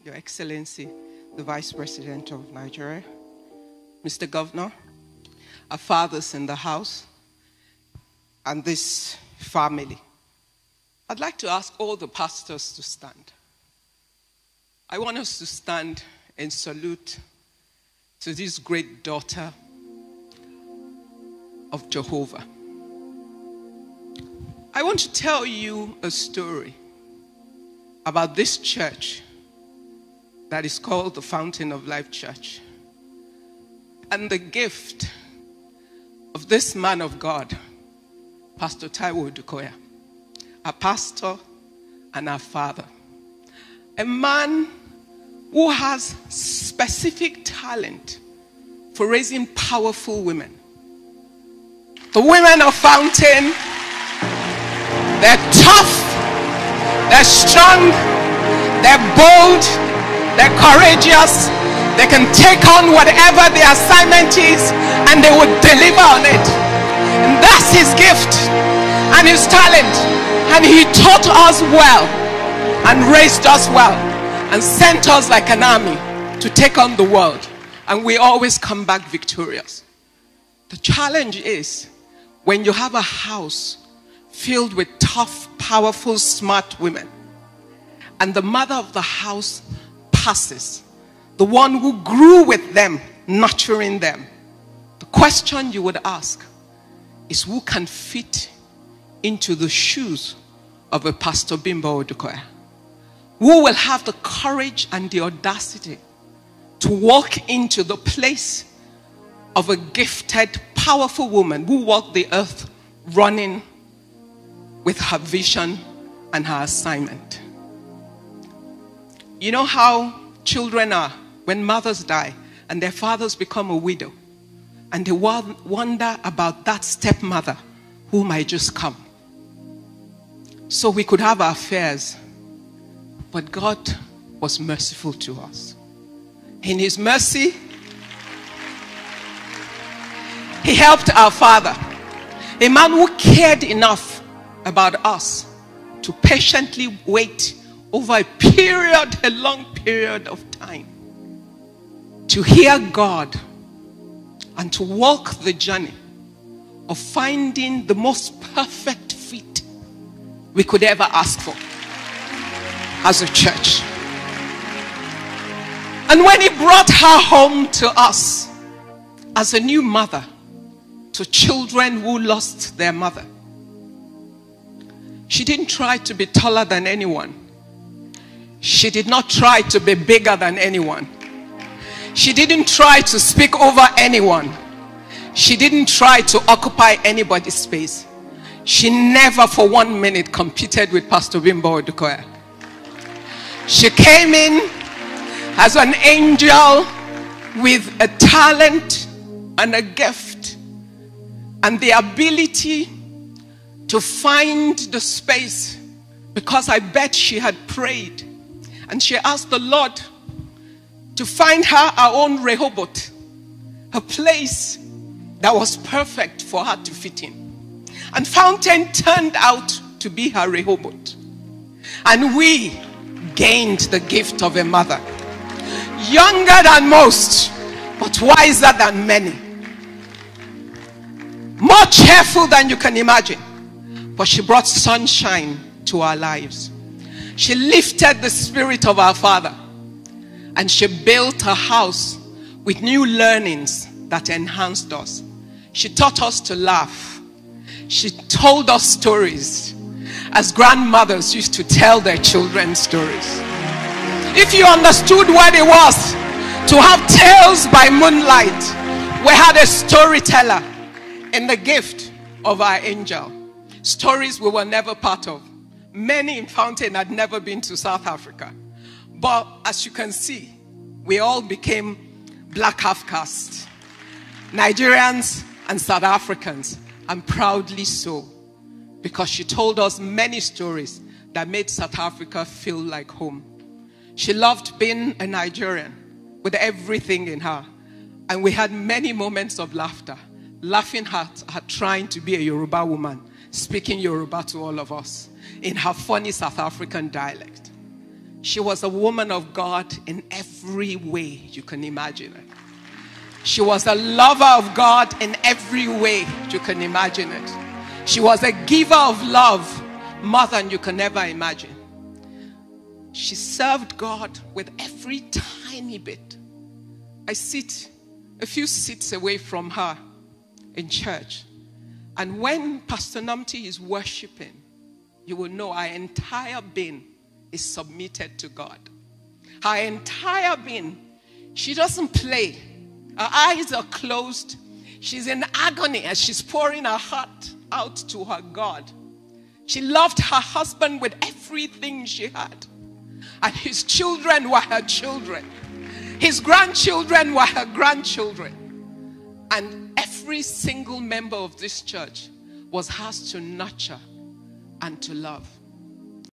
Your Excellency, the Vice President of Nigeria, Mr. Governor, our fathers in the house, and this family. I'd like to ask all the pastors to stand. I want us to stand and salute to this great daughter of Jehovah. I want to tell you a story about this church that is called the Fountain of Life Church, and the gift of this man of God, Pastor Odukoya, our pastor and our father. A man who has specific talent for raising powerful women. The women of Fountain, they're tough, they're strong, they're bold, they're courageous, they can take on whatever the assignment is and they will deliver on it. And that's his gift and his talent. And he taught us well and raised us well and sent us like an army to take on the world. And we always come back victorious. The challenge is when you have a house filled with tough, powerful, smart women, and the mother of the house passes, the one who grew with them, nurturing them. The question you would ask is, who can fit into the shoes of a Pastor Bimbo Odukoya? Who will have the courage and the audacity to walk into the place of a gifted, powerful woman who walked the earth running with her vision and her assignment? You know how children are when mothers die and their fathers become a widow, and they wonder about that stepmother who might just come. So we could have our affairs, but God was merciful to us. In his mercy, he helped our father, a man who cared enough about us to patiently wait over a long period of time, to hear God and to walk the journey of finding the most perfect fit we could ever ask for as a church. And when he brought her home to us as a new mother to children who lost their mother, she didn't try to be taller than anyone. She did not try to be bigger than anyone. She didn't try to speak over anyone. She didn't try to occupy anybody's space. She never for 1 minute competed with Pastor Bimbo Odukoya. She came in as an angel with a talent and a gift and the ability to find the space, because I bet she had prayed and she asked the Lord to find her own Rehoboth, a place that was perfect for her to fit in. And Fountain turned out to be her Rehoboth. And we gained the gift of a mother, younger than most, but wiser than many, more cheerful than you can imagine. But she brought sunshine to our lives. She lifted the spirit of our father, and she built a house with new learnings that enhanced us. She taught us to laugh. She told us stories as grandmothers used to tell their children stories. If you understood what it was to have tales by moonlight, we had a storyteller in the gift of our angel. Stories we were never part of. Many in Fountain had never been to South Africa. But as you can see, we all became black half-caste, Nigerians and South Africans, and proudly so, because she told us many stories that made South Africa feel like home. She loved being a Nigerian with everything in her, and we had many moments of laughter, laughing at her trying to be a Yoruba woman, speaking Yoruba to all of us in her funny South African dialect. She was a woman of God in every way you can imagine it. She was a lover of God in every way you can imagine it. She was a giver of love more than you can ever imagine. She served God with every tiny bit. I sit a few seats away from her in church. And when Pastor Nomthi is worshiping, you will know our entire being is submitted to God. Her entire being. She doesn't play. Her eyes are closed. She's in agony as she's pouring her heart out to her God. She loved her husband with everything she had. And his children were her children. His grandchildren were her grandchildren. And every single member of this church was hers to nurture and to love.